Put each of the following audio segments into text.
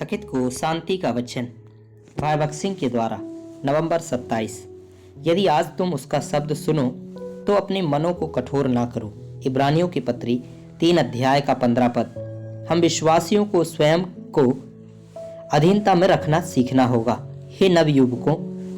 थकित को शांति का वचन भाई भगत सिंह के द्वारा नवंबर 27। यदि आज तुम उसका शब्द सुनो तो अपने मनों को कठोर ना करो। इब्रानियों की पत्री 3 अध्याय का 15 पद। हम विश्वासियों को स्वयं को अधीनता में रखना सीखना होगा। हे नवयुवकों,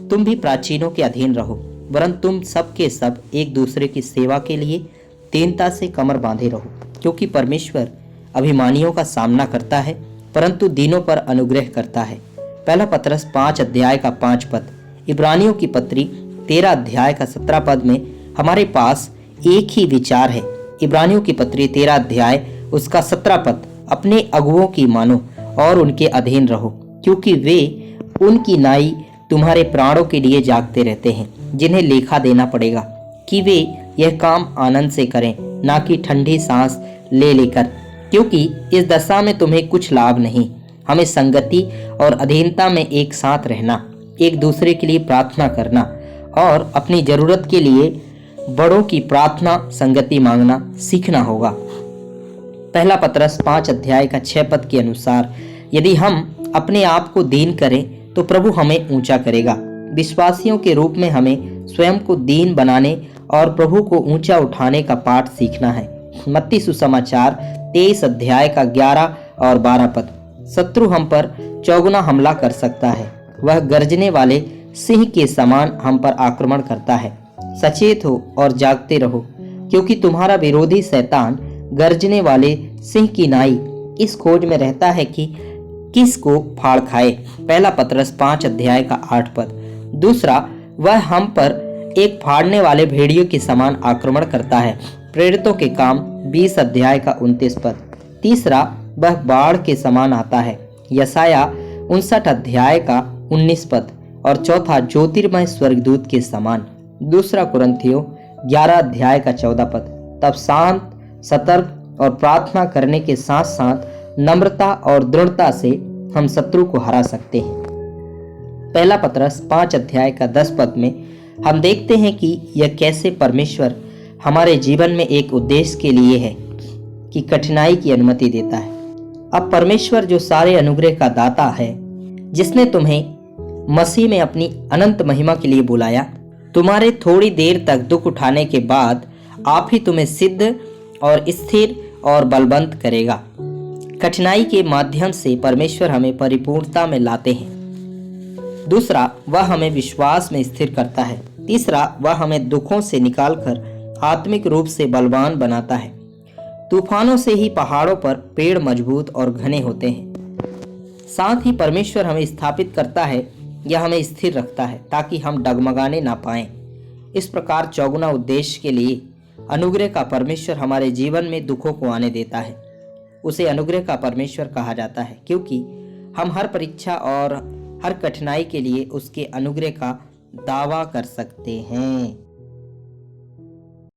तुम भी प्राचीनों के अधीन रहो, वरन तुम सब के सब एक दूसरे की सेवा के लिए दीनता से कमर बांधे रहो, क्योंकि परमेश्वर अभिमानियों का सामना करता है परंतु दीनों पर अनुग्रह करता है। पहला पतरस 5 अध्याय का 5 पद। इब्रानियों की पत्री 13 अध्याय का 17 पद में हमारे पास एक ही विचार है। इब्रानियों की पत्री 13 अध्याय उसका 17 पद। अपने अगुओं की मानो और उनके अधीन रहो, क्योंकि वे उनकी नाई तुम्हारे प्राणों के लिए जागते रहते हैं, जिन्हें लेखा देना पड़ेगा कि वे यह काम आनंद से करें, ना कि ठंडी सांस ले लेकर, क्योंकि इस दशा में तुम्हें कुछ लाभ नहीं। हमें संगति और अधीनता में एक साथ रहना, एक दूसरे के लिए प्रार्थना करना और अपनी जरूरत के लिए बड़ों की प्रार्थना संगति मांगना सीखना होगा। पहला पतरस 5 अध्याय का 6 पद के अनुसार यदि हम अपने आप को दीन करें तो प्रभु हमें ऊंचा करेगा। विश्वासियों के रूप में हमें स्वयं को दीन बनाने और प्रभु को ऊंचा उठाने का पाठ सीखना है। मत्ती सुसमाचार 23 अध्याय का 11 और 12 पद। शत्रु हम पर चौगुना हमला कर सकता है, वह गर्जने वाले सिंह के समान हम पर आक्रमण करता है। सचेत हो और जागते रहो, क्योंकि तुम्हारा विरोधी शैतान गर्जने वाले सिंह की नाई इस खोज में रहता है कि किसको फाड़ खाए। पहला पतरस 5 अध्याय का 8 पद। दूसरा, वह हम पर एक फाड़ने वाले भेड़ियों के समान आक्रमण करता है। प्रेरितों के काम 20 अध्याय का 29 पद। तीसरा, वह बाढ़ के समान आता है। यशाया 59 अध्याय का 19 पद। और चौथा, ज्योतिर्मय स्वर्गदूत के समान। दूसरा कुरिन्थियों 11 अध्याय का 14 पद। तब शांत, सतर्क और प्रार्थना करने के साथ साथ नम्रता और दृढ़ता से हम शत्रु को हरा सकते हैं। पहला पतरस 5 अध्याय का 10 पद में हम देखते हैं कि यह कैसे परमेश्वर हमारे जीवन में एक उद्देश्य के लिए है कि कठिनाई की अनुमति देता है। अब परमेश्वर जो सारे अनुग्रह का दाता है, जिसने तुम्हें मसीह में अपनी अनंत महिमा के लिए बुलाया, तुम्हारे थोड़ी देर तक दुख उठाने के बाद आप ही तुम्हें सिद्ध और स्थिर और बलवंत करेगा। कठिनाई के माध्यम से परमेश्वर हमें परिपूर्णता में लाते हैं। दूसरा, वह हमें विश्वास में स्थिर करता है। तीसरा, वह हमें दुखों से निकालकर आत्मिक रूप से बलवान बनाता है। तूफानों से ही पहाड़ों पर पेड़ मजबूत और घने होते हैं। साथ ही परमेश्वर हमें स्थापित करता है या हमें स्थिर रखता है ताकि हम डगमगाने ना पाएं। इस प्रकार चौगुना उद्देश्य के लिए अनुग्रह का परमेश्वर हमारे जीवन में दुखों को आने देता है। उसे अनुग्रह का परमेश्वर कहा जाता है, क्योंकि हम हर परीक्षा और हर कठिनाई के लिए उसके अनुग्रह का दावा कर सकते हैं।